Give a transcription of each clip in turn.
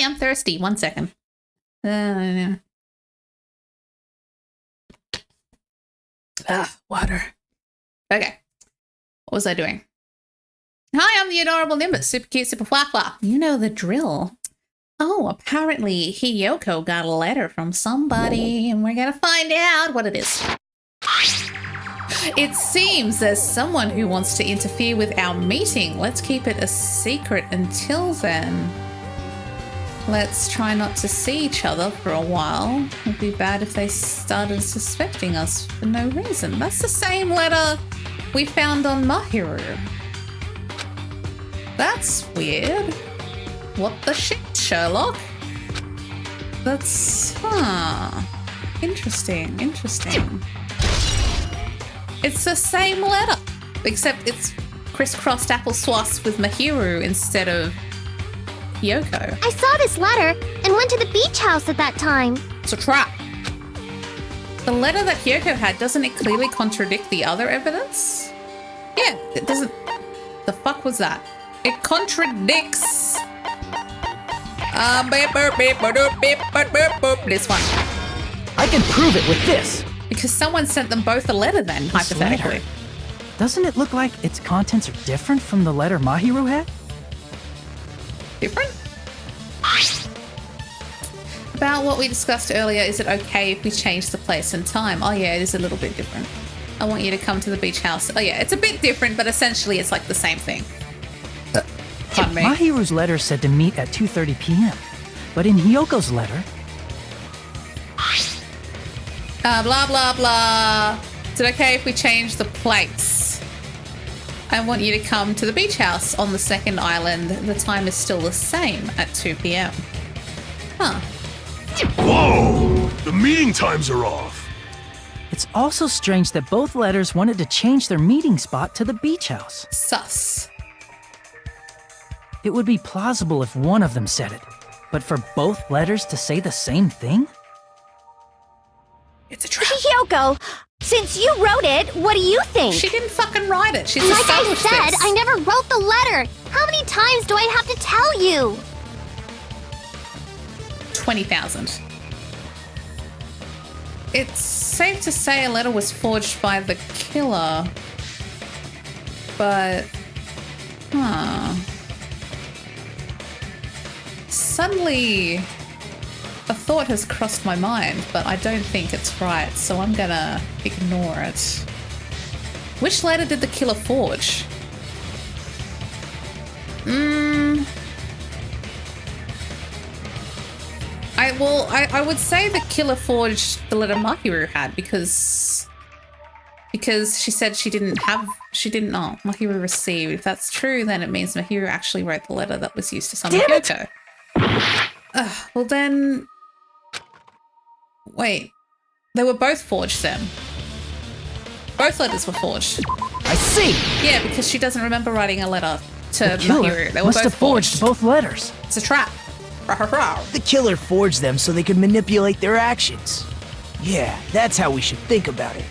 I'm thirsty. 1 second. Water. Okay. What was I doing? Hi, I'm the adorable Nimbus. Super cute, super fla. You know the drill. Oh, apparently Hiyoko got a letter from somebody, and we're gonna find out what it is. It seems there's someone who wants to interfere with our meeting. Let's keep it a secret until then. Let's try not to see each other for a while. It'd be bad if they started suspecting us for no reason. That's the same letter we found on Mahiru. That's weird. What the shit, Sherlock? That's... Interesting. It's the same letter, except it's crisscrossed applesauce with Mahiru instead of Hiyoko. I saw this letter and went to the beach house at that time. It's a trap. The letter that Hiyoko had, doesn't it clearly contradict the other evidence? Yeah, it doesn't... The fuck was that? It contradicts... This one. I can prove it with this. Because someone sent them both a letter then, This hypothetically. letter. Doesn't it look like its contents are different from the letter Mahiru had? Different? About what we discussed earlier, is it okay if we change the place and time? Oh yeah, it is a little bit different. I want you to come to the beach house. Oh yeah, it's a bit different, but essentially it's like the same thing. Pardon me. Mahiru's letter said to meet at 2:30 p.m. But in Hiyoko's letter... Blah, blah, blah. Is it okay if we change the place? I want you to come to the beach house on the second island. The time is still the same at 2 p.m. Huh. Whoa! The meeting times are off. It's also strange that both letters wanted to change their meeting spot to the beach house. Sus. It would be plausible if one of them said it, but for both letters to say the same thing? It's a trap. Hiyoko, since you wrote it, what do you think? She didn't fucking write it. She's Like I established said, this. I never wrote the letter. How many times do I have to tell you? 20,000. It's safe to say a letter was forged by the killer. But... Suddenly, a thought has crossed my mind, but I don't think it's right, so I'm gonna ignore it. Which letter did the killer forge? I would say the killer forged the letter Mahiru had because she said she didn't Mahiru received. If that's true, then it means Mahiru actually wrote the letter that was used to summon Hiyoko. Well then... Wait. They were both forged then. Both letters were forged. I see! Yeah, because she doesn't remember writing a letter to The killer Mahiru. They were must both have forged both letters. It's a trap. The killer forged them so they could manipulate their actions. Yeah, that's how we should think about it.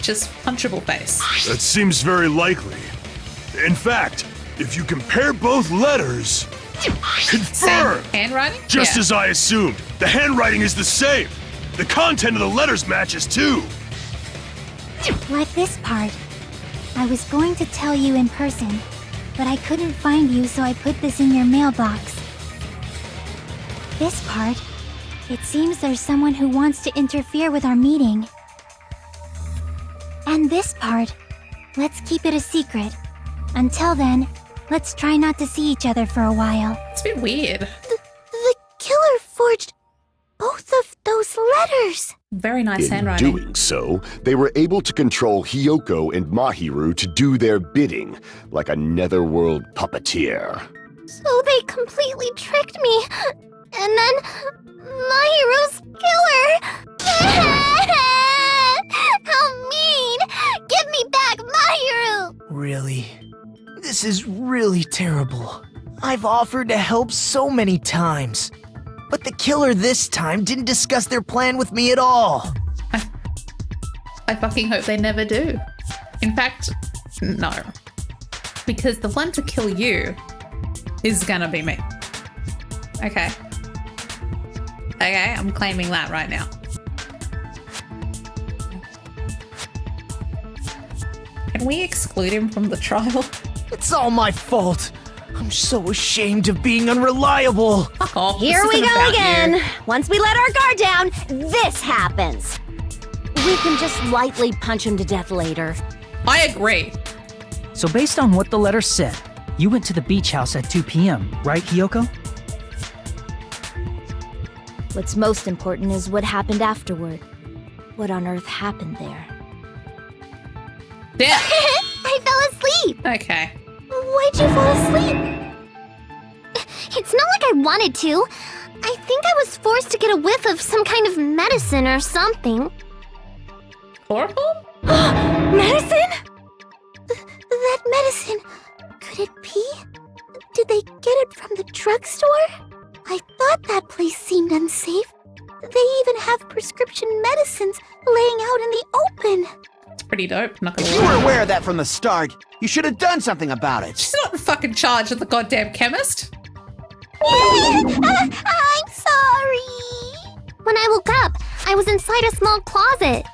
Just punchable face. That seems very likely. In fact, if you compare both letters... Confirm! Same handwriting? Just Yeah. as I assumed, the handwriting is the same. The content of the letters matches too. Like this part. I was going to tell you in person, but I couldn't find you, so I put this in your mailbox. This part. It seems there's someone who wants to interfere with our meeting. And this part. Let's keep it a secret. Until then, let's try not to see each other for a while. It's a bit weird. The killer forged both of those letters. Very nice In handwriting. doing so, they were able to control Hiyoko and Mahiru to do their bidding, like a netherworld puppeteer. So they completely tricked me. And then Mahiru's killer. How mean! Give me back Mahiru! Really? This is really terrible. I've offered to help so many times. But the killer this time didn't discuss their plan with me at all. I fucking hope they never do. In fact, no. Because the one to kill you is gonna be me. Okay. Okay, I'm claiming that right now. Can we exclude him from the trial? It's all my fault. I'm so ashamed of being unreliable. Fuck off. Here This we isn't go about again. you. Once we let our guard down, this happens. We can just lightly punch him to death later. I agree. So based on what the letter said, you went to the beach house at 2 p.m., right, Hiyoko? What's most important is what happened afterward. What on earth happened there? Yeah. I fell asleep. Okay. Why'd you fall asleep? It's not like I wanted to. I think I was forced to get a whiff of some kind of medicine or something. Chloroform? Medicine? That medicine. Could it be? Did they get it from the drugstore? I thought that place seemed unsafe. They even have prescription medicines laying out in the open. It's pretty dope, not gonna If you were lie. aware of that from the start, you should have done something about it. She's not in fucking charge of the goddamn chemist. I'm sorry. When I woke up, I was inside a small closet.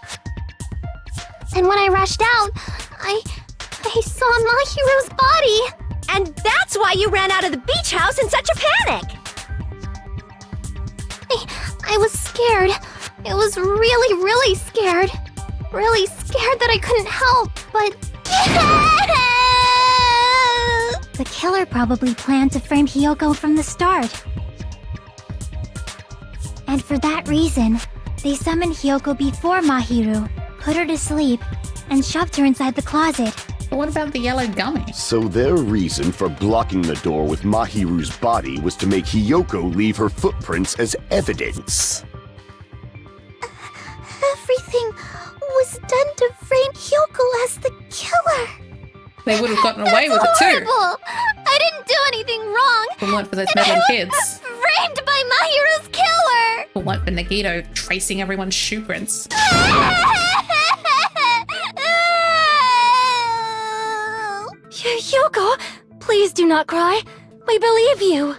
And when I rushed out, I saw Mahiro's body. And that's why you ran out of the beach house in such a panic! I was scared. It was really, really scared. Really scared that I couldn't help, but... The killer probably planned to frame Hiyoko from the start. And for that reason, they summoned Hiyoko before Mahiru, put her to sleep, and shoved her inside the closet. But what about the yellow gummy? So their reason for blocking the door with Mahiru's body was to make Hiyoko leave her footprints as evidence. Everything was done to frame Hiyoko as the killer. They would have gotten away with That's it too. horrible. I didn't do anything wrong. If it weren't for those And I meddling was kids. framed by Mahiru's killer. If it weren't for Nagito tracing everyone's shoe prints. Hiyoko, please do not cry. We believe you.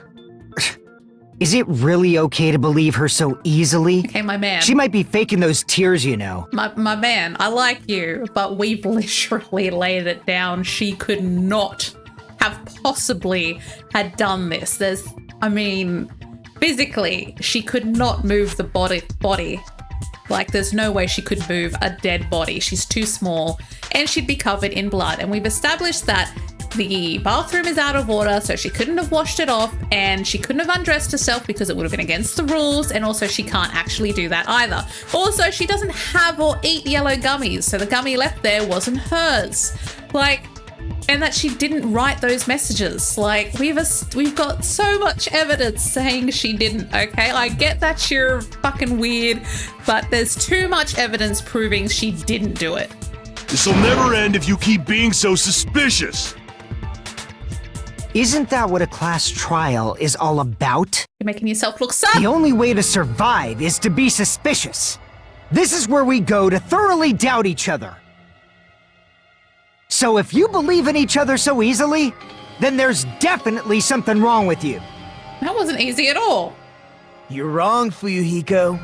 Is it really okay to believe her so easily? Okay, my man. She might be faking those tears, you know. My man, I like you, but we've literally laid it down. She could not have possibly had done this. Physically, she could not move the body. Like, there's no way she could move a dead body. She's too small, and she'd be covered in blood. And we've established that the bathroom is out of order, so she couldn't have washed it off, and she couldn't have undressed herself because it would have been against the rules, and also she can't actually do that either. Also, she doesn't have or eat yellow gummies, so the gummy left there wasn't hers. Like, and that she didn't write those messages. Like, we've got so much evidence saying she didn't, okay? I get that you're fucking weird, but there's too much evidence proving she didn't do it. This'll never end if you keep being so suspicious. Isn't that what a class trial is all about? You're making yourself look The sad. only way to survive is to be suspicious. This is where we go to thoroughly doubt each other. So if you believe in each other so easily, then there's definitely something wrong with you. That wasn't easy at all. You're wrong, Fuyuhiko.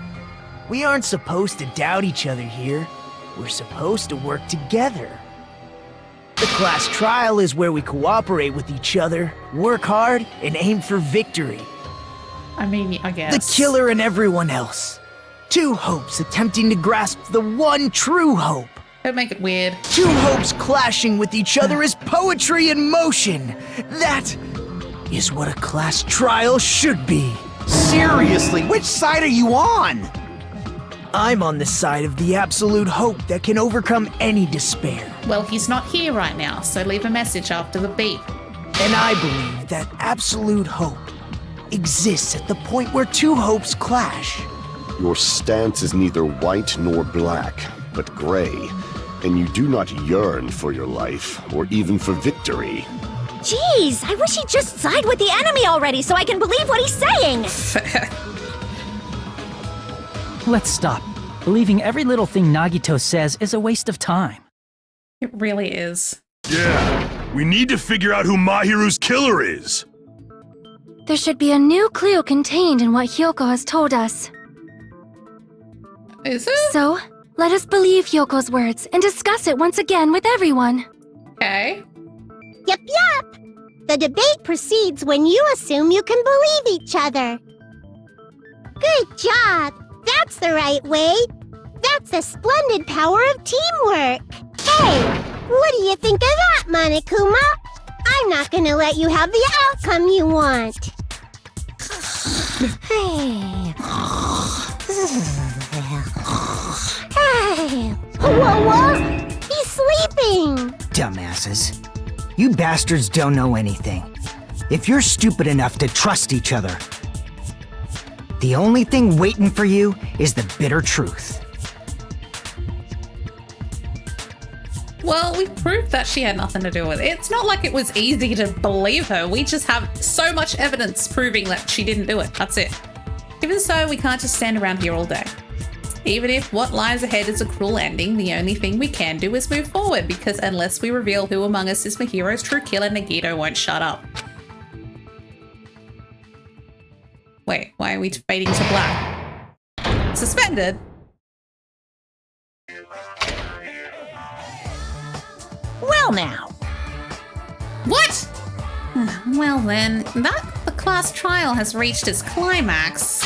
We aren't supposed to doubt each other here. We're supposed to work together. The class trial is where we cooperate with each other, work hard, and aim for victory. I mean, I guess. The killer and everyone else. Two hopes attempting to grasp the one true hope. Don't make it weird. Two hopes clashing with each other is poetry in motion. That is what a class trial should be. Seriously, which side are you on? I'm on the side of the absolute hope that can overcome any despair. Well, he's not here right now, so leave a message after the beep. And I believe that absolute hope exists at the point where two hopes clash. Your stance is neither white nor black, but gray, and you do not yearn for your life, or even for victory. Jeez, I wish he'd just side with the enemy already so I can believe what he's saying! Let's stop. Believing every little thing Nagito says is a waste of time. It really is. Yeah, we need to figure out who Mahiru's killer is. There should be a new clue contained in what Hyoko has told us. Is it? So, let us believe Hyoko's words and discuss it once again with everyone. Okay. Yep, yep. The debate proceeds when you assume you can believe each other. Good job. That's the right way. That's a splendid power of teamwork. Hey, what do you think of that, Monokuma? I'm not gonna let you have the outcome you want. Hey. Hey. Whoa. He's sleeping. Dumbasses. You bastards don't know anything. If you're stupid enough to trust each other, the only thing waiting for you is the bitter truth. Well, we proved that she had nothing to do with it. It's not like it was easy to believe her. We just have so much evidence proving that she didn't do it. That's it. Even so, we can't just stand around here all day. Even if what lies ahead is a cruel ending, the only thing we can do is move forward, because unless we reveal who among us is Mihiro's true killer, Nagito won't shut up. Wait, why are we fading to black? Suspended? Well now. What? Well then, that the class trial has reached its climax.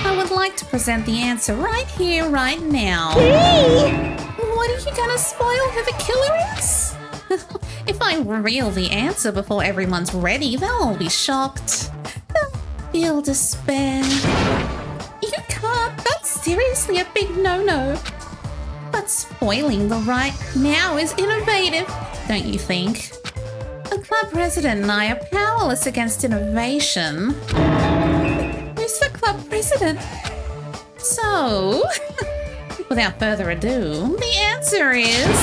I would like to present the answer right here, right now. Hey! What are you gonna spoil who the killer is? If I reveal the answer before everyone's ready, they'll all be shocked. They'll feel despair. You can't. That's seriously a big no-no. But spoiling the right now is innovative, don't you think? The club president and I are powerless against innovation. Who's the club president? So, without further ado, the answer is...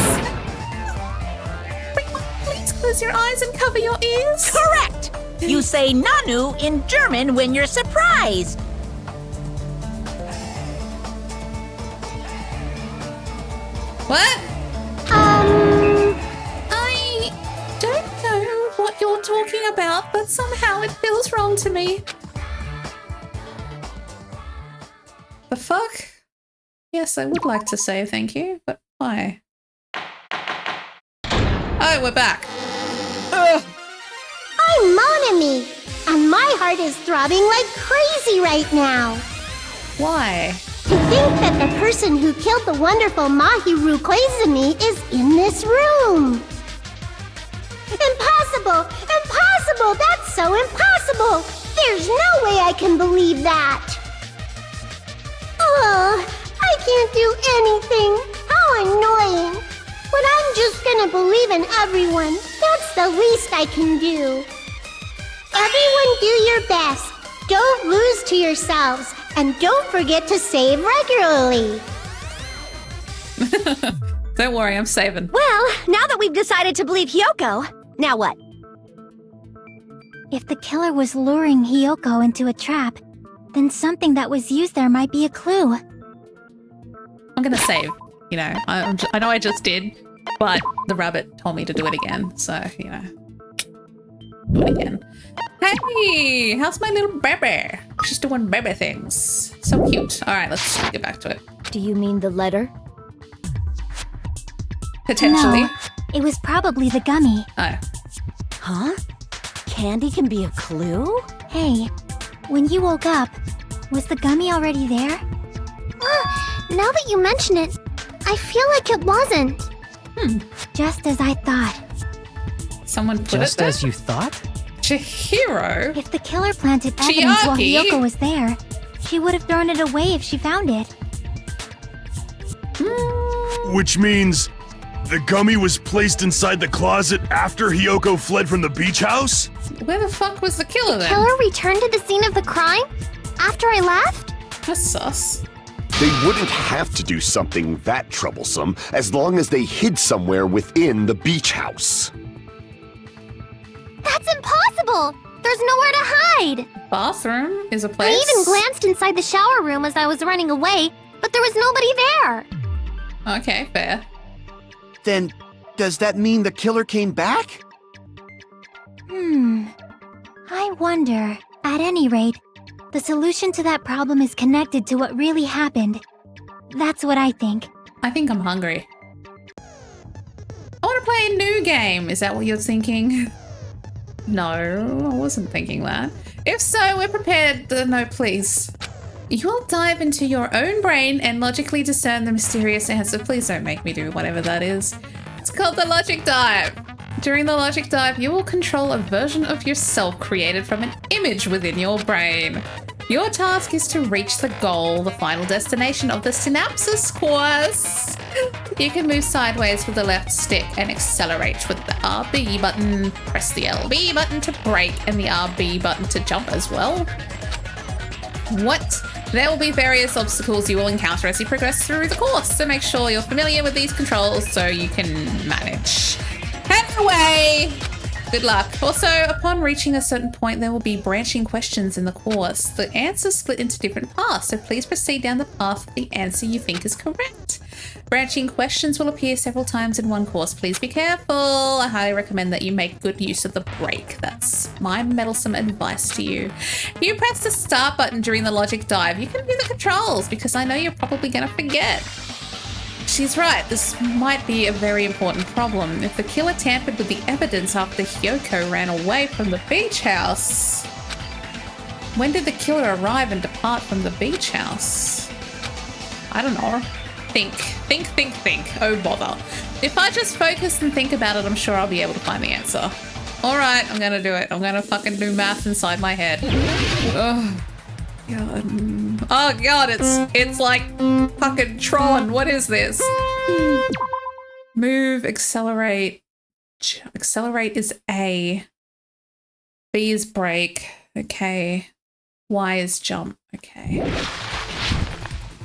Please close your eyes and cover your ears. Correct! You say Nanu in German when you're surprised. What? I don't know what you're talking about, but somehow it feels wrong to me. The fuck? Yes, I would like to say thank you, but why? Oh, we're back. I'm Monami, and my heart is throbbing like crazy right now. Why? To think that the person who killed the wonderful Mahiru Koizumi is in this room. Impossible! Impossible! That's so impossible! There's no way I can believe that! Oh, I can't do anything. How annoying. But I'm just gonna believe in everyone. That's the least I can do. Everyone do your best. Don't lose to yourselves. And don't forget to save regularly. Don't worry, I'm saving. Well, now that we've decided to believe Hyoko, now what? If the killer was luring Hyoko into a trap, then something that was used there might be a clue. I'm gonna save. You know, I know I just did, but the rabbit told me to do it again, so, you know. Do it again. Hey, how's my little baby? She's doing baby things. So cute. All right, let's get back to it. Do you mean the letter? Potentially. No, it was probably the gummy. Oh. Huh? Candy can be a clue? Hey, when you woke up, was the gummy already there? Now that you mention it, I feel like it wasn't. Just as I thought. Someone put Just it there? as you thought? Chihiro? If the killer planted evidence while Chiaki? Hyoko was there, she would have thrown it away if she found it. Which means the gummy was placed inside the closet after Hyoko fled from the beach house? Where the fuck was the killer then? Killer returned to the scene of the crime? After I left? That's sus. They wouldn't have to do something that troublesome as long as they hid somewhere within the beach house. That's impossible! There's nowhere to hide! Bathroom is a place. I even glanced inside the shower room as I was running away, but there was nobody there. Okay, fair. Then, does that mean the killer came back? I wonder. At any rate, the solution to that problem is connected to what really happened. That's what I think. I think I'm hungry. I want to play a new game. Is that what you're thinking? No, I wasn't thinking that. If so, we're prepared. No, please. You'll dive into your own brain and logically discern the mysterious answer. Please don't make me do whatever that is. It's called the Logic Dive. During the Logic Dive, you will control a version of yourself created from an image within your brain. Your task is to reach the goal, the final destination of the synapses course. You can move sideways with the left stick and accelerate with the RB button. Press the LB button to brake and the RB button to jump as well. What? There will be various obstacles you will encounter as you progress through the course, so make sure you're familiar with these controls so you can manage. Head away! Good luck. Also, upon reaching a certain point, there will be branching questions in the course. The answers split into different paths, so please proceed down the path of the answer you think is correct. Branching questions will appear several times in one course. Please be careful. I highly recommend that you make good use of the brake. That's my meddlesome advice to you. If you press the start button during the Logic Dive, you can view the controls because I know you're probably going to forget. She's right, this might be a very important problem. If the killer tampered with the evidence after Hyoko ran away from the beach house, when did the killer arrive and depart from the beach house? I don't know. Think. Oh, bother. If I just focus and think about it, I'm sure I'll be able to find the answer. All right, I'm gonna do it. I'm gonna fucking do math inside my head. Oh, God. Oh, God, it's like fucking Tron. What is this? Move, accelerate. Accelerate is A. B is brake. Okay. Y is jump. Okay.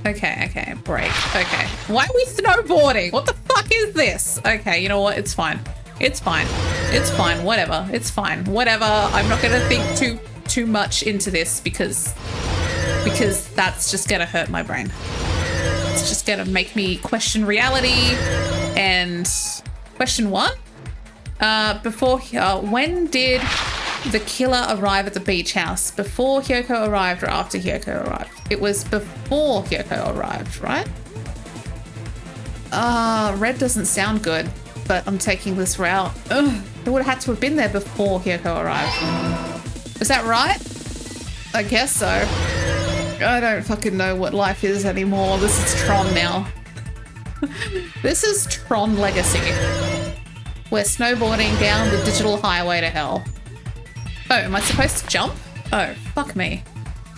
Okay, brake. Okay. Why are we snowboarding? What the fuck is this? Okay, you know what? It's fine. It's fine. It's fine. Whatever. It's fine. Whatever. I'm not gonna think too much into this because that's just gonna hurt my brain. It's just gonna make me question reality. And question one, when did the killer arrive at the beach house? Before Hyoko arrived or after Hyoko arrived? It was before Hyoko arrived, right? Red doesn't sound good, but I'm taking this route. Ugh, it would have had to have been there before Hyoko arrived. Is that right? I guess so. I don't fucking know what life is anymore. This is Tron now. This is Tron Legacy. We're snowboarding down the digital highway to hell. Oh, am I supposed to jump? Oh, fuck me.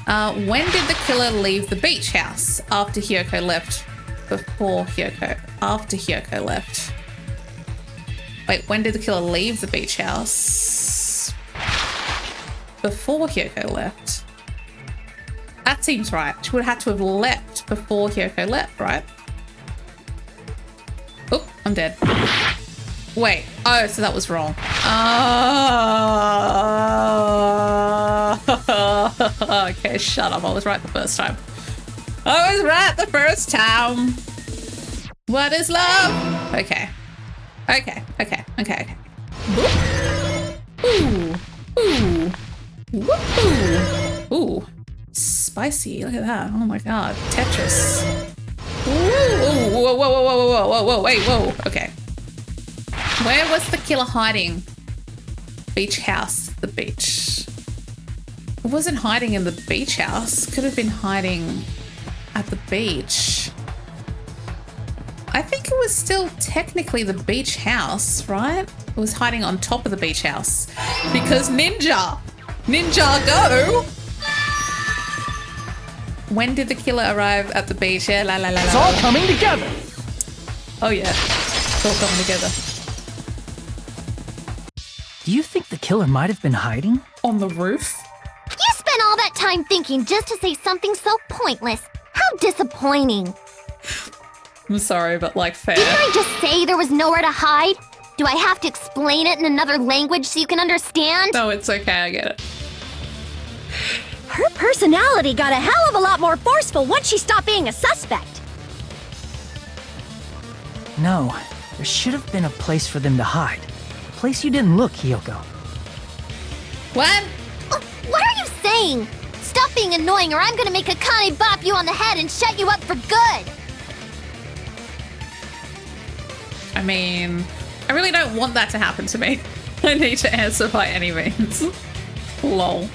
When did the killer leave the beach house? After Hyoko left. Before Hyoko. After Hyoko left. Wait, when did the killer leave the beach house? Before Hyoko left. That seems right. She would have had to have left before Hyoko left, right? Oh, I'm dead. Wait. Oh, so that was wrong. Okay, shut up. I was right the first time. I was right the first time. What is love? Okay. Ooh. Ooh. Spicy. Look at that. Oh my god. Tetris. Ooh. Whoa. Wait, whoa. Okay. Where was the killer hiding? Beach house. The beach. It wasn't hiding in the beach house. Could have been hiding at the beach. I think it was still technically the beach house, right? It was hiding on top of the beach house. Because Ninja, go! When did the killer arrive at the beach? Yeah, la. It's all coming together. Oh yeah, it's all coming together. Do you think the killer might have been hiding? On the roof? You spent all that time thinking just to say something so pointless. How disappointing. I'm sorry, but like fair. Didn't I just say there was nowhere to hide? Do I have to explain it in another language so you can understand? No, it's okay, I get it. Her personality got a hell of a lot more forceful once she stopped being a suspect. No, there should have been a place for them to hide. A place you didn't look, Hyoko. What? What are you saying? annoying! Stop being annoying or I'm gonna make Akane bop you on the head and shut you up for good! I mean, I really don't want that to happen to me. I need to answer by any means. Lol.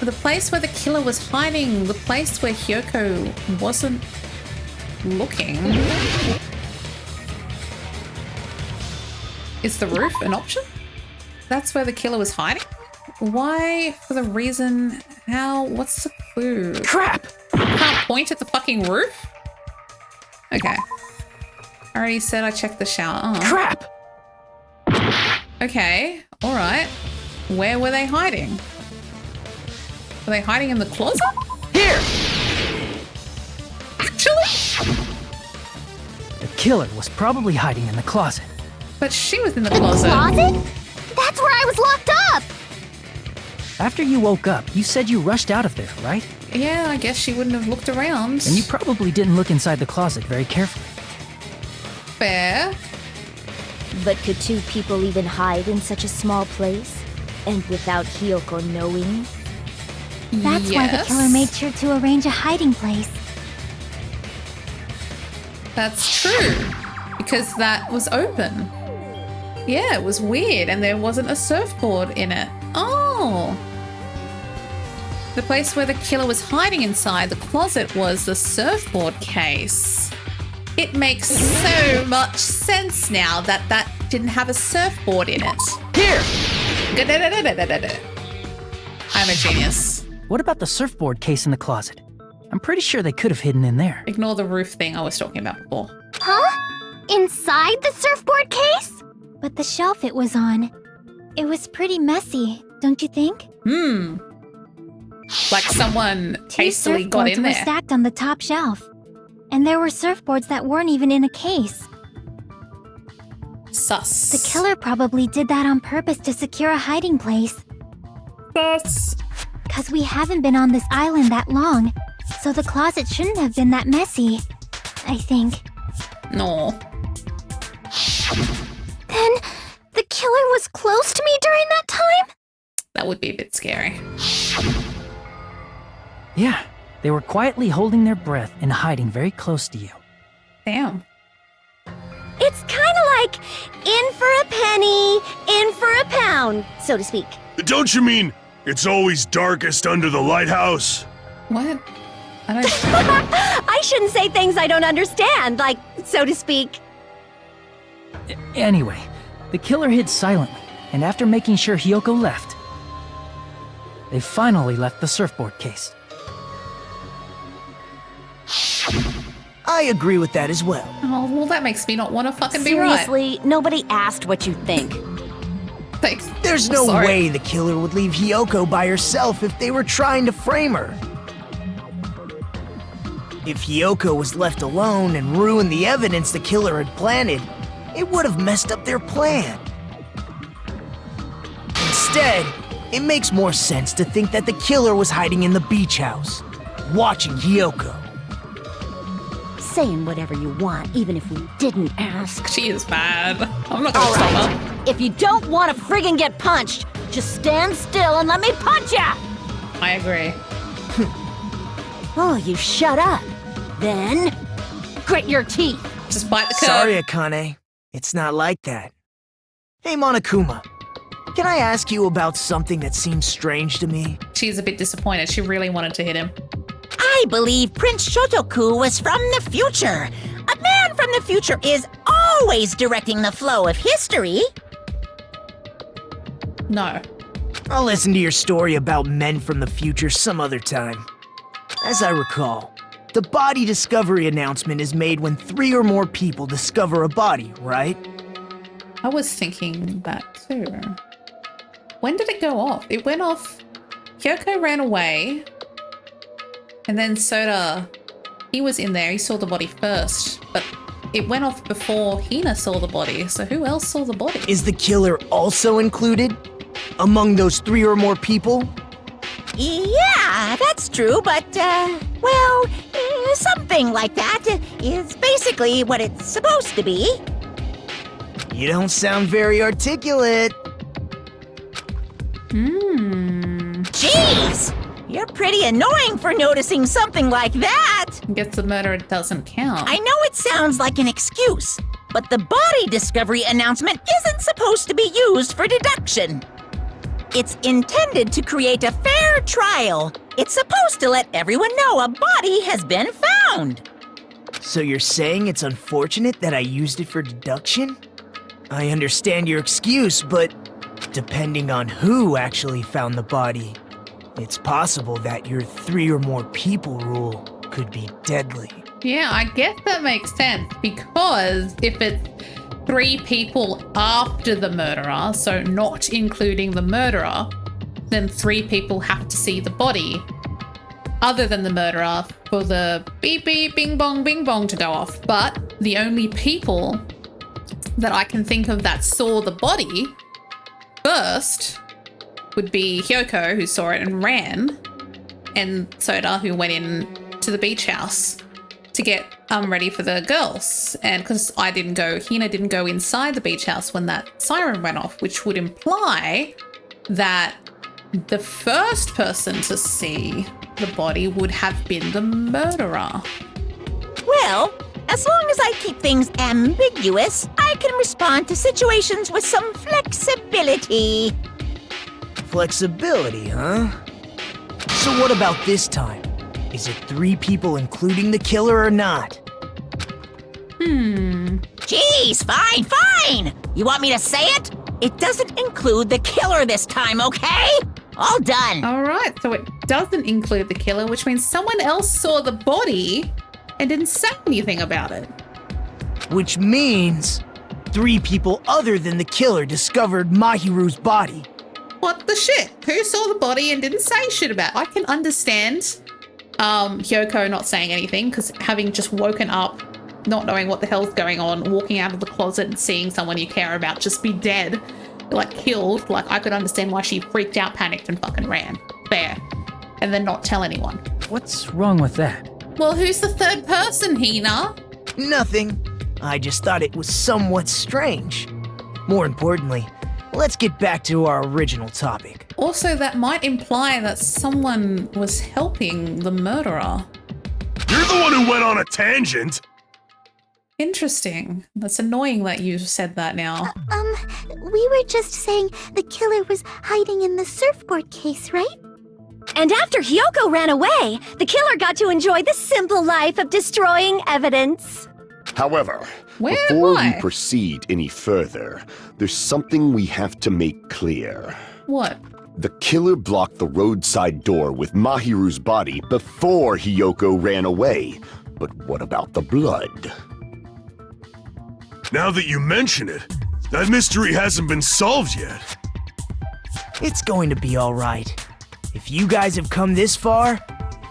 The place where the killer was hiding, the place where Hyoko wasn't looking. Is the roof an option? That's where the killer was hiding? Why? For the reason? How? What's the clue? Crap! Can't point at the fucking roof? Okay. I already said I checked the shower. Oh. Crap! Okay, alright. Where were they hiding? Were they hiding in the closet? Here! Actually? The killer was probably hiding in the closet. But she was in the closet. Closet? That's where I was locked up! After you woke up, you said you rushed out of there, right? Yeah, I guess she wouldn't have looked around. And you probably didn't look inside the closet very carefully. Fair. But could two people even hide in such a small place? And without Hyoko knowing? That's why the killer made sure to arrange a hiding place. That's true. Because that was open. Yeah, it was weird and there wasn't a surfboard in it. Oh. The place where the killer was hiding inside the closet was the surfboard case. It makes so much sense now that that didn't have a surfboard in it. Here! I'm a genius. What about the surfboard case in the closet? I'm pretty sure they could have hidden in there. Ignore the roof thing I was talking about before. Huh? Inside the surfboard case? But the shelf it was on, it was pretty messy, don't you think? Like someone hastily got in Two surfboards were there. stacked on the top shelf. And there were surfboards that weren't even in a case. Sus. The killer probably did that on purpose to secure a hiding place. Sus. 'Cause we haven't been on this island that long, so the closet shouldn't have been that messy, I think. No. Then, the killer was close to me during that time? That would be a bit scary. Yeah, they were quietly holding their breath and hiding very close to you. Damn. It's kind of like in for a penny, in for a pound, so to speak. Don't you mean it's always darkest under the lighthouse? What? I don't... I shouldn't say things I don't understand, like, so to speak. Anyway, the killer hid silently, and after making sure Hyoko left, they finally left the surfboard case. I agree with that as well. Oh, well, that makes me not want to fucking be right. Seriously, nobody asked what you think. Thanks. There's no way the killer would leave Hyoko by herself if they were trying to frame her. If Hyoko was left alone and ruined the evidence the killer had planted, it would have messed up their plan. Instead, it makes more sense to think that the killer was hiding in the beach house, watching Hyoko. Saying whatever you want, even if we didn't ask. She is bad. I'm not gonna stop her. If you don't want to friggin' get punched, just stand still and let me punch ya! I agree. Oh, you shut up. Then, grit your teeth. Just bite the curb. Sorry, Akane. It's not like that. Hey, Monokuma. Can I ask you about something that seems strange to me? She's a bit disappointed. She really wanted to hit him. I believe Prince Shotoku was from the future. A man from the future is always directing the flow of history. No. I'll listen to your story about men from the future some other time. As I recall, the body discovery announcement is made when 3 or more people discover a body, right? I was thinking that too. When did it go off? It went off. Hyoko ran away. And then Soda, he was in there. He saw the body first. But it went off before Hina saw the body. So who else saw the body? Is the killer also included? Among those 3 or more people? Yeah, that's true, but, well, something like that is basically what it's supposed to be. You don't sound very articulate. Goodness! You're pretty annoying for noticing something like that! Guess the murder doesn't count. I know it sounds like an excuse, but the body discovery announcement isn't supposed to be used for deduction. It's intended to create a fair trial. It's supposed to let everyone know a body has been found. So you're saying it's unfortunate that I used it for deduction? I understand your excuse, but depending on who actually found the body, it's possible that your 3 or more people rule could be deadly. Yeah, I guess that makes sense, because if it's 3 people after the murderer, so not including the murderer, then 3 people have to see the body other than the murderer for the beep beep bing bong to go off. But the only people that I can think of that saw the body first would be Hyoko, who saw it and ran, and Soda, who went in to the beach house to get ready for the girls. And because Hina didn't go inside the beach house when that siren went off, which would imply that the first person to see the body would have been the murderer. Well, as long as I keep things ambiguous, I can respond to situations with some flexibility. Flexibility, huh? So what about this time? Is it 3 people including the killer or not? Geez, fine! You want me to say it? It doesn't include the killer this time, okay? All done. All right, so it doesn't include the killer, which means someone else saw the body and didn't say anything about it. Which means 3 people other than the killer discovered Mahiru's body. What the shit? Who saw the body and didn't say shit about it? I can understand Hyoko not saying anything, because having just woken up, not knowing what the hell's going on, walking out of the closet and seeing someone you care about just be dead, like killed, like I could understand why she freaked out, panicked, and fucking ran. Fair. And then not tell anyone. What's wrong with that? Well, who's the third person, Hina? Nothing. I just thought it was somewhat strange. More importantly, let's get back to our original topic. Also, that might imply that someone was helping the murderer. You're the one who went on a tangent. Interesting. That's annoying that you said that now. We were just saying the killer was hiding in the surfboard case, right? And after Hyoko ran away, the killer got to enjoy the simple life of destroying evidence. However, Why? before we proceed any further, there's something we have to make clear. What? The killer blocked the roadside door with Mahiru's body before Hyoko ran away. But what about the blood? Now that you mention it, that mystery hasn't been solved yet. It's going to be all right. If you guys have come this far,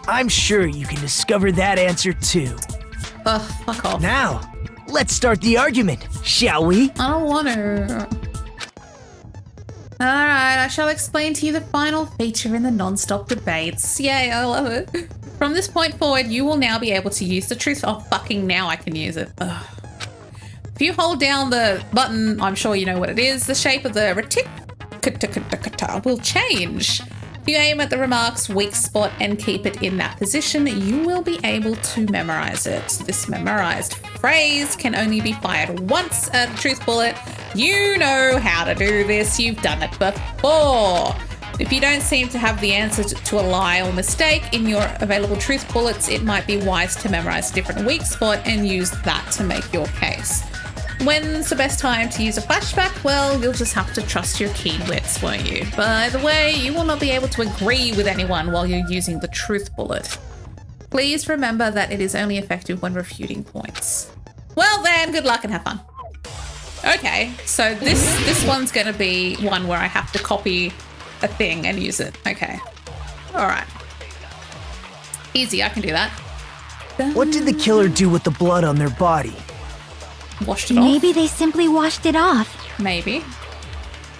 I'm sure you can discover that answer too. Ugh, fuck off. Now, let's start the argument, shall we? I don't want to. Alright, I shall explain to you the final feature in the non-stop debates. Yay, I love it. From this point forward, you will now be able to use the truth. Oh, fucking now I can use it. Ugh. If you hold down the button, I'm sure you know what it is, the shape of the retic will change. If you aim at the remark's weak spot and keep it in that position, you will be able to memorize it. This memorized phrase can only be fired once at a truth bullet. You know how to do this. You've done it before. If you don't seem to have the answer to a lie or mistake in your available truth bullets, it might be wise to memorize a different weak spot and use that to make your case. When's the best time to use a flashback? Well, you'll just have to trust your keen wits, won't you? By the way, you will not be able to agree with anyone while you're using the truth bullet. Please remember that it is only effective when refuting points. Well then, good luck and have fun. Okay, so this one's gonna be one where I have to copy a thing and use it. Okay. All right. Easy, I can do that. What did the killer do with the blood on their body? Washed it off. Maybe they simply washed it off. Maybe.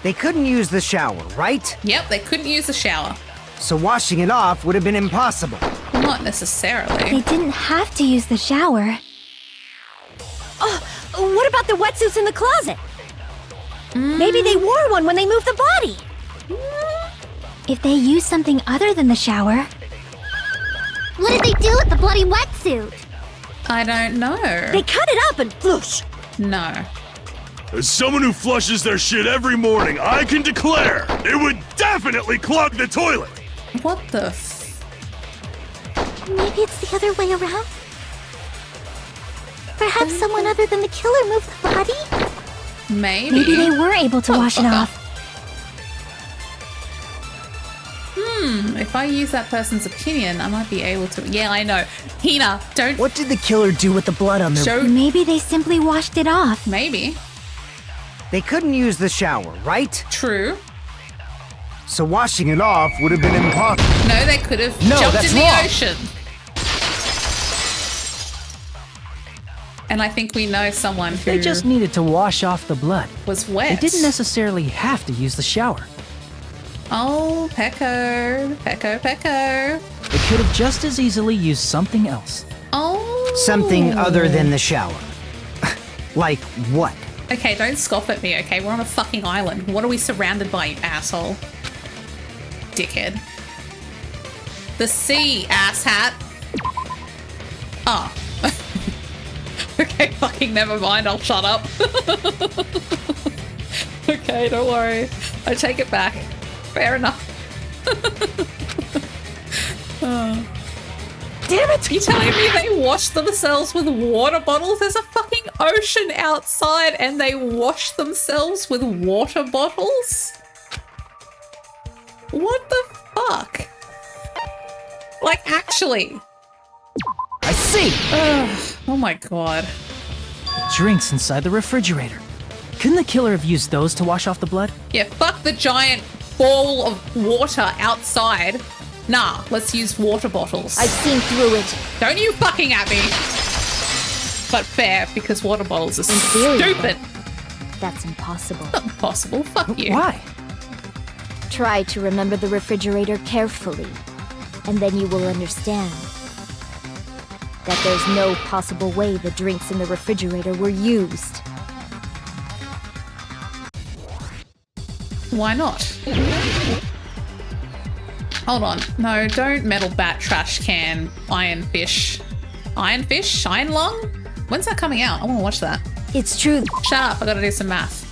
They couldn't use the shower, right? Yep, they couldn't use the shower. So washing it off would have been impossible. Not necessarily. They didn't have to use the shower. Oh, what about the wetsuits in the closet? Maybe they wore one when they moved the body. If they used something other than the shower... What did they do with the bloody wetsuit? I don't know. They cut it up and flush. No. As someone who flushes their shit every morning, I can declare it would definitely clog the toilet. What the Maybe it's the other way around? Perhaps someone other than the killer moved the body? Maybe. Maybe they were able to wash it off. If I use that person's opinion, I might be able to. Yeah, I know. Hina, don't. What did the killer do with the blood on their... Show. Maybe they simply washed it off. Maybe. They couldn't use the shower, right? True. So washing it off would have been impossible. No, they could have No, jumped that's in the wrong. ocean. And I think we know someone who They just needed to wash off the blood. was wet. They didn't necessarily have to use the shower. Oh, Pecco. Pecco, Pecco. They could have just as easily used something else. Oh. Something other than the shower. Like what? Okay, don't scoff at me, okay? We're on a fucking island. What are we surrounded by, you asshole? Dickhead. The sea, asshat. Oh. Okay, fucking never mind. I'll shut up. Okay, don't worry. I take it back. Fair enough. Oh. Damn it! You telling me they washed themselves with water bottles? There's a fucking ocean outside and they wash themselves with water bottles? What the fuck? Like, actually. I see! Oh my god. Drinks inside the refrigerator. Couldn't the killer have used those to wash off the blood? Yeah, fuck the giant ball of water outside. Nah, let's use water bottles. I've seen through it. Don't you fucking at me. But fair, because water bottles are In theory, stupid. That's impossible. Not impossible, fuck you. Why? Try to remember the refrigerator carefully, and then you will understand that there's no possible way the drinks in the refrigerator were used. Why not? Hold on. No, don't metal bat, trash can, iron fish. Iron fish? Iron lung? When's that coming out? I want to watch that. It's true. Shut up, I gotta do some math.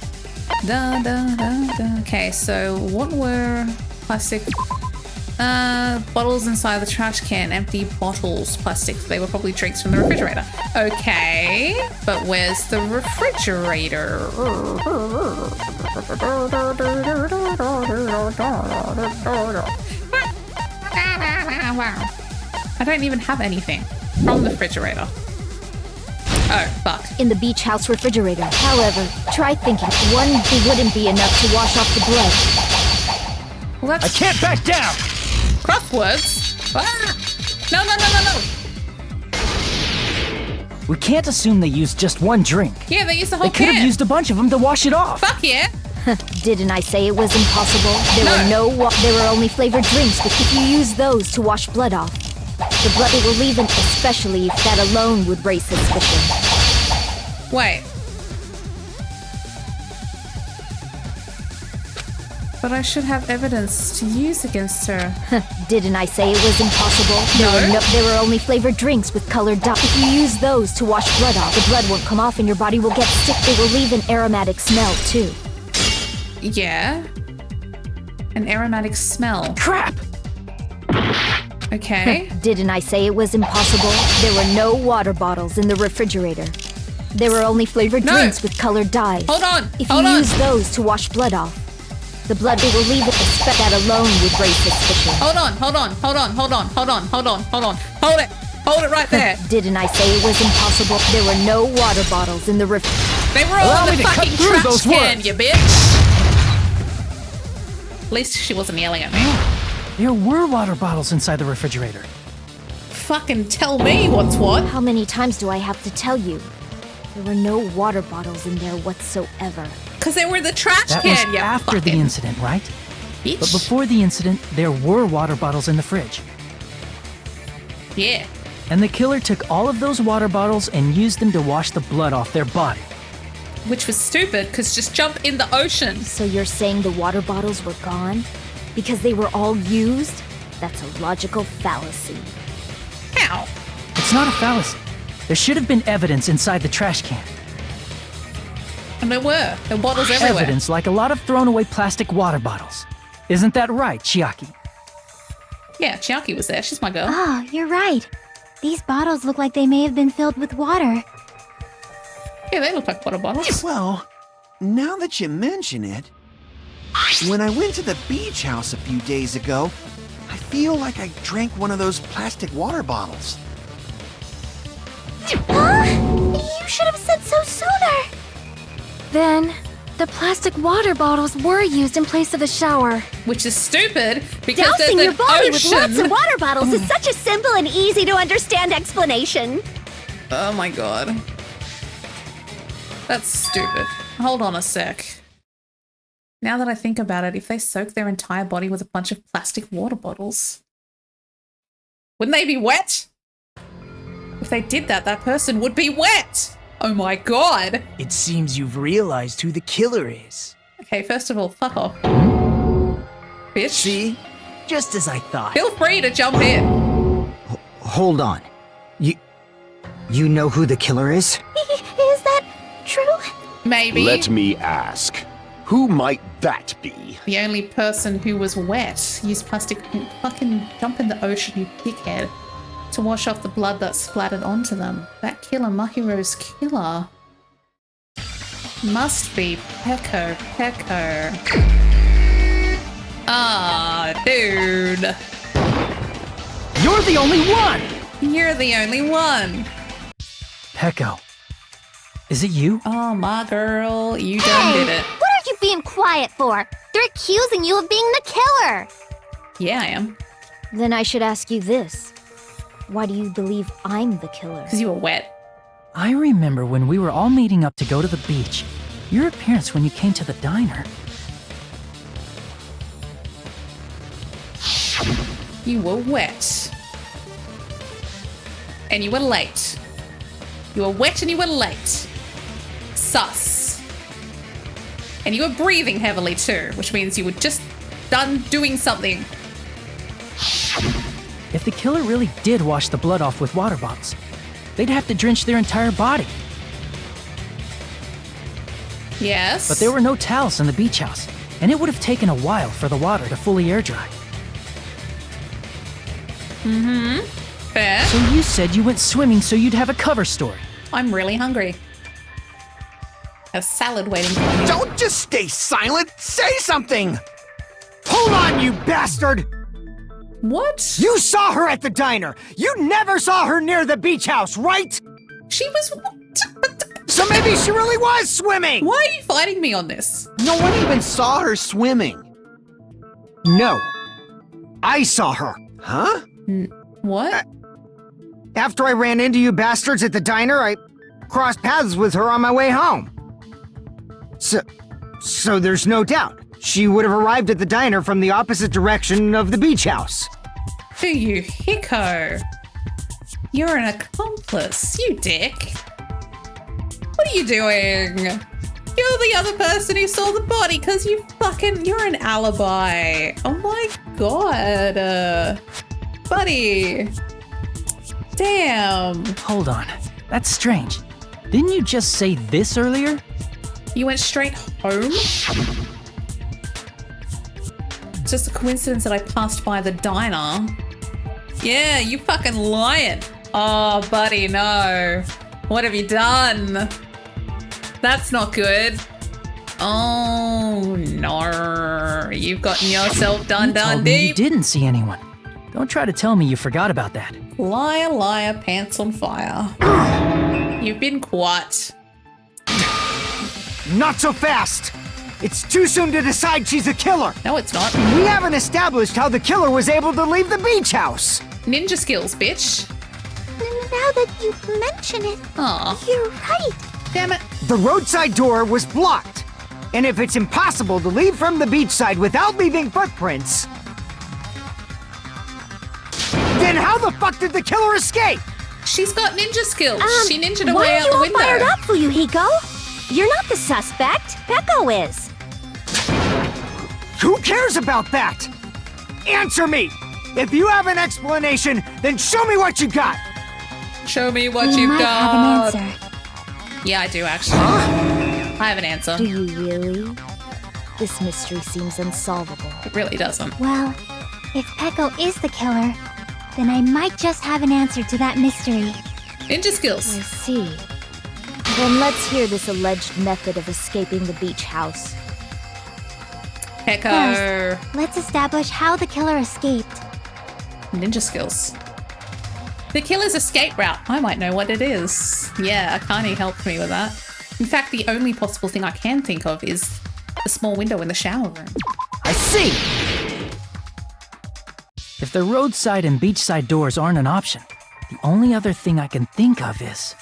Da, da, da, da. Okay, so what were plastic? Bottles inside the trash can, empty bottles, plastic. They were probably drinks from the refrigerator. Okay, but where's the refrigerator? I don't even have anything from the refrigerator. Oh, fuck. In the beach house refrigerator. However, try thinking. One wouldn't be enough to wash off the blood. Well, that's I can't back down! crosswords. Ah! No, no, no, no, no. We can't assume they used just one drink. Yeah, they used the whole They could can. have used a bunch of them to wash it off. Fuck yeah. Didn't I say it was impossible? No. There were only flavored drinks, but if you use those to wash blood off, the blood they will leave in, especially if that alone would raise suspicion. Wait. But I should have evidence to use against her. Didn't I say it was impossible? There were only flavored drinks with colored dye. If you use those to wash blood off, the blood won't come off and your body will get sick. They will leave an aromatic smell, too. Yeah. An aromatic smell. Crap! Okay. Didn't I say it was impossible? There were no water bottles in the refrigerator. There were only flavored drinks with colored dyes. Hold on. If Hold you on. use those to wash blood off, the blood they will leave it. That alone would raise suspicion. Hold on. Hold on. Hold on. Hold on. Hold on. Hold on. Hold on. Hold it. Hold it right there. Didn't I say it was impossible? There were no water bottles in the They were all Allow in me the to cut fucking through trash those can, words. you bitch. At least she wasn't yelling at me. There were water bottles inside the refrigerator. Fucking tell me what's what. How many times do I have to tell you? There were no water bottles in there whatsoever. Because they were in the trash That can, was you after the fucking incident, right? bitch. But before the incident, there were water bottles in the fridge. Yeah. And the killer took all of those water bottles and used them to wash the blood off their body. Which was stupid, because just jump in the ocean. So you're saying the water bottles were gone? because they were all used? That's a logical fallacy. How? It's not a fallacy. There should have been evidence inside the trash can. And there were. There were bottles everywhere. Evidence like a lot of thrown away plastic water bottles. Isn't that right, Chiaki? Yeah, Chiaki was there. She's my girl. Oh, you're right. These bottles look like they may have been filled with water. Yeah, they look like water bottles. Well, now that you mention it, when I went to the beach house a few days ago, I feel like I drank one of those plastic water bottles. You should have said so sooner. Then, the plastic water bottles were used in place of a shower. Which is stupid because Dousing there's your an body ocean. with lots of water bottles is such a simple and easy to understand explanation. Oh my god. That's stupid. Hold on a sec. Now that I think about it, if they soak their entire body with a bunch of plastic water bottles, wouldn't they be wet? If they did that, that person would be wet! Oh my god! It seems you've realized who the killer is. Okay, first of all, fuck off. Bitch. See? Just as I thought. Feel free to jump in. Hold on. You know who the killer is? Is that true? Maybe. Let me ask. Who might that be? The only person who was wet used plastic. Fucking jump in the ocean, you dickhead. To wash off the blood that splattered onto them. That killer, Mahiro's killer, must be Peko. Ah, dude. You're the only one! You're the only one. Peko. Is it you? Oh, my girl. You done did it. What are you being quiet for? They're accusing you of being the killer. Yeah, I am. Then I should ask you this. Why do you believe I'm the killer? Because you were wet. I remember when we were all meeting up to go to the beach. Your appearance when you came to the diner. You were wet. And you were late. You were wet and you were late. Sus. And you were breathing heavily too, which means you were just done doing something. If the killer really did wash the blood off with water bottles, they'd have to drench their entire body. Yes. But there were no towels in the beach house, and it would have taken a while for the water to fully air dry. Mm-hmm. Fair. So you said you went swimming so you'd have a cover story. I'm really hungry. A salad waiting for me. Don't just stay silent! Say something! Hold on, you bastard! What? You saw her at the diner! You never saw her near the beach house, right? She was... So maybe she really was swimming! Why are you fighting me on this? No one even saw her swimming. No. I saw her. Huh? What? After I ran into you bastards at the diner, I crossed paths with her on my way home. So there's no doubt. She would have arrived at the diner from the opposite direction of the beach house. Do you, Hiko? You're an accomplice, you dick. What are you doing? You're the other person who saw the body because you're an alibi. Oh my god. Buddy. Damn. Hold on. That's strange. Didn't you just say this earlier? You went straight home? It's just a coincidence that I passed by the diner. Yeah, you fucking lying. Oh, buddy, no. What have you done? That's not good. Oh, no. You've gotten yourself done told me you deep. didn't see anyone. Don't try to tell me you forgot about that. Liar, liar, pants on fire. You've been caught. Not so fast! It's too soon to decide she's a killer! No, it's not. We haven't established how the killer was able to leave the beach house! Ninja skills, bitch. Now that you mention it, Aw. you're right. Damn it. The roadside door was blocked. And if it's impossible to leave from the beachside without leaving footprints, then how the fuck did the killer escape? She's got ninja skills. She ninja'd her Why way are out you the all window. fired up, Fuyuhiko? You're not the suspect. Peko is. Who cares about that? Answer me! If you have an explanation, then show me what you got! Show me what We you've might got. have an answer. Yeah, I do actually. I have an answer. Do you really? This mystery seems unsolvable. It really doesn't. Well, if Peko is the killer, then I might just have an answer to that mystery. Ninja skills. I see. Then let's hear this alleged method of escaping the beach house. Peko. First, let's establish how the killer escaped. Ninja skills. The killer's escape route. I might know what it is. Yeah, Akane helped me with that. In fact, the only possible thing I can think of is the small window in the shower room. I see! If the roadside and beachside doors aren't an option, the only other thing I can think of is...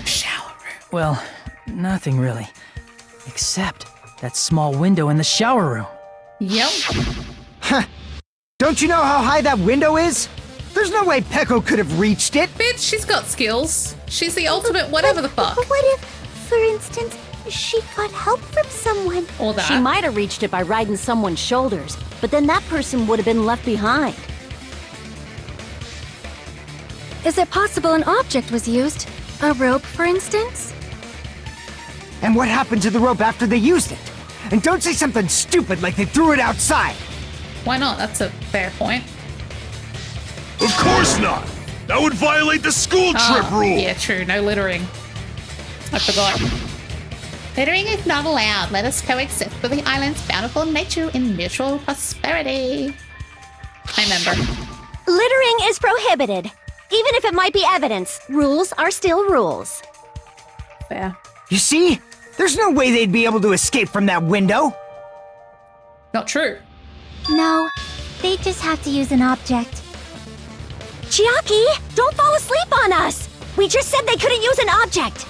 Shower room. Well, nothing really. Except that small window in the shower room. Yep. Huh. Don't you know how high that window is? There's no way Peko could have reached it. Bitch, she's got skills. She's the ultimate whatever the fuck. But what if, for instance, she got help from someone? Or that. She might have reached it by riding someone's shoulders, but then that person would have been left behind. Is it possible an object was used? A rope, for instance? And what happened to the rope after they used it? And don't say something stupid like they threw it outside. Why not? That's a fair point. Of course not! That would violate the school trip rule! Yeah, true. No littering. I forgot. Littering is not allowed. Let us coexist with the island's bountiful nature in mutual prosperity. I remember. Littering is prohibited. Even if it might be evidence, rules are still rules. Fair. You see? There's no way they'd be able to escape from that window. Not true. No, they just have to use an object. Chiaki, don't fall asleep on us! We just said they couldn't use an object!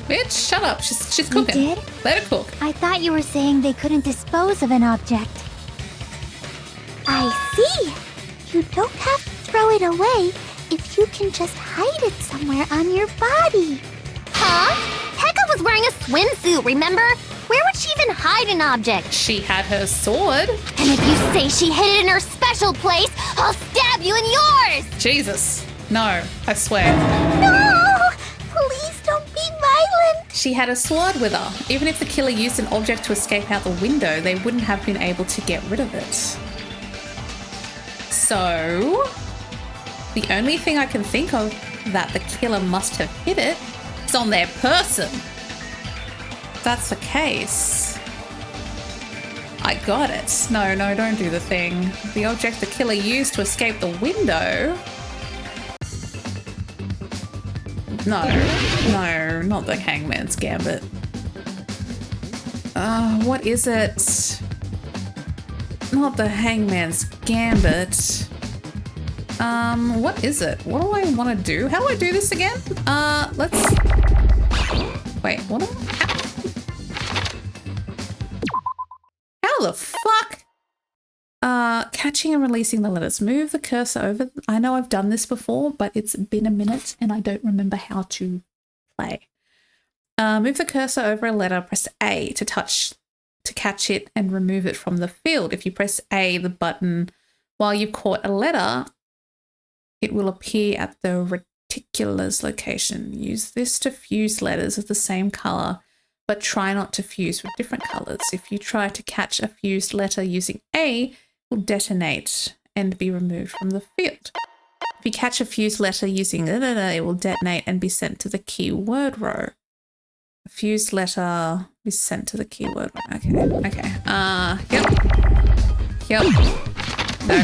Bitch, shut up. She's You cooking. did? Let her cook. I thought you were saying they couldn't dispose of an object. I see. You don't have to throw it away if you can just hide it somewhere on your body. Huh? Pekka was wearing a swimsuit, remember? Where would she even hide an object? She had her sword. And if you say she hid it in her special place, I'll stab you in yours! Jesus. No, I swear. No! Please don't be violent! She had a sword with her. Even if the killer used an object to escape out the window, they wouldn't have been able to get rid of it. So, the only thing I can think of that the killer must have hid it is on their person. If that's the case, I got it. No, don't do the thing. The object the killer used to escape the window. No, not the Hangman's Gambit. What is it? Not the Hangman's Gambit. What is it? What do I want to do? How do I do this again? Let's... Wait, what am I... How the fuck? Catching and releasing the letters. Move the cursor over. I know I've done this before, but it's been a minute and I don't remember how to play. Move the cursor over a letter, press A to catch it and remove it from the field. If you press A, the button, while you've caught a letter, it will appear at the reticular's location. Use this to fuse letters of the same color, but try not to fuse with different colors. If you try to catch a fused letter using A, it will detonate and be removed from the field. If you catch a fused letter using it will detonate and be sent to the keyword row. A fused letter is sent to the keyword row. Okay. Yep. No.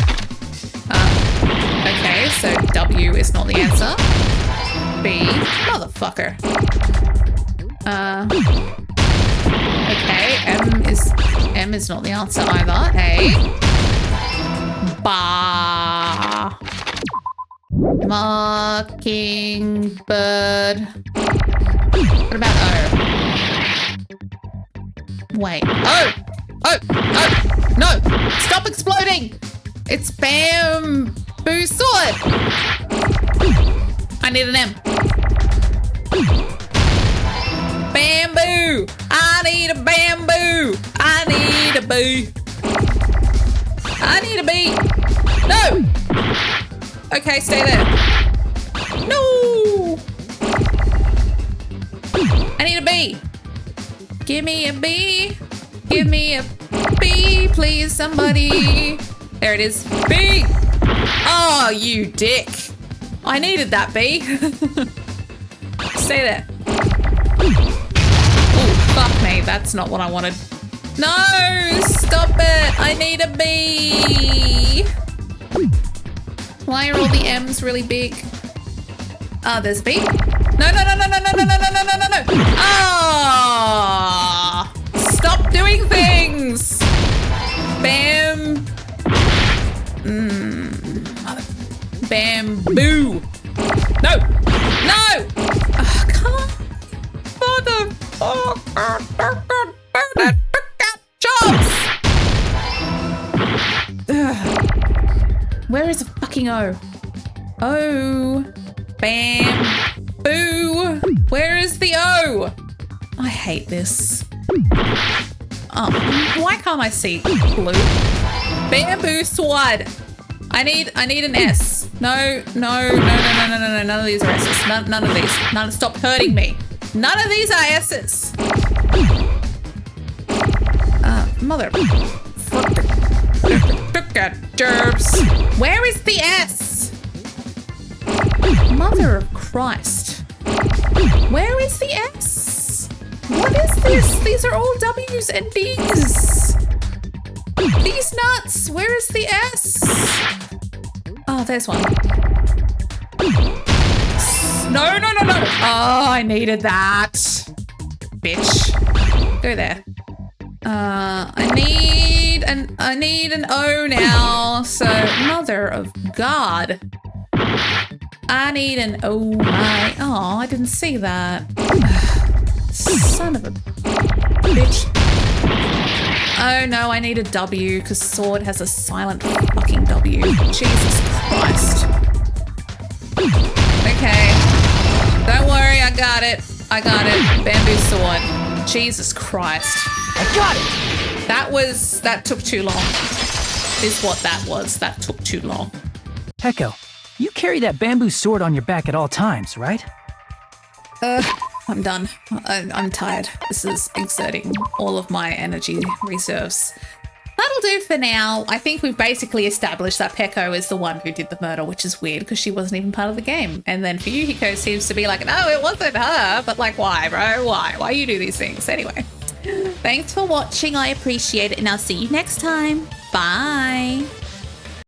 Okay, so W is not the answer. B, motherfucker. Okay, M is not the answer either. A. Ba. Mockingbird. What about O? Wait. Oh! No! Stop exploding! It's bamboo sword! I need an M. Bamboo! I need a bamboo! I need a bee! I need a bee! No! Okay, stay there. No! I need a bee! Give me a bee! Give me a bee, please, somebody! There it is. Bee! Oh, you dick! I needed that bee. Stay there. Oh, fuck me. That's not what I wanted. No! Stop it! I need a bee! Why are all the M's really big? Oh, there's a bee? No, no, no, no, no, no, no, no, no, no, no, no! Ah! Stop doing things! Bam! Bamboo! No! No! Oh, come on! Jobs! Where is the fucking O? O! Bamboo! Where is the O? I hate this. Oh, why can't I see blue? Bamboo sword. I need an S. No, no, no, no, no, no, no, no. None of these are S's. None of these. None. Stop hurting me. None of these are S's. Mother. Derbs. Where is the S? Mother of Christ. Where is the S? What is this? These are all W's and D's. These nuts. Where is the S? Oh, there's one. No, no, no, no. Oh, I needed that. Bitch. Go there. I need an O now. So, mother of God. I need an O my. Oh, I didn't see that. Son of a bitch. Oh no, I need a W because sword has a silent fucking W. Jesus Christ. Okay. Don't worry, I got it. I got it. Bamboo sword. Jesus Christ. I got it! That took too long. Is what that was. That took too long. Echo, you carry that bamboo sword on your back at all times, right? I'm done. I'm tired. This is exerting all of my energy reserves. That'll do for now. I think we've basically established that Peko is the one who did the murder, which is weird because she wasn't even part of the game. And then for you, Hiko seems to be like, no, it wasn't her. But like, why, bro? Why? Why you do these things? Anyway, thanks for watching. I appreciate it. And I'll see you next time. Bye.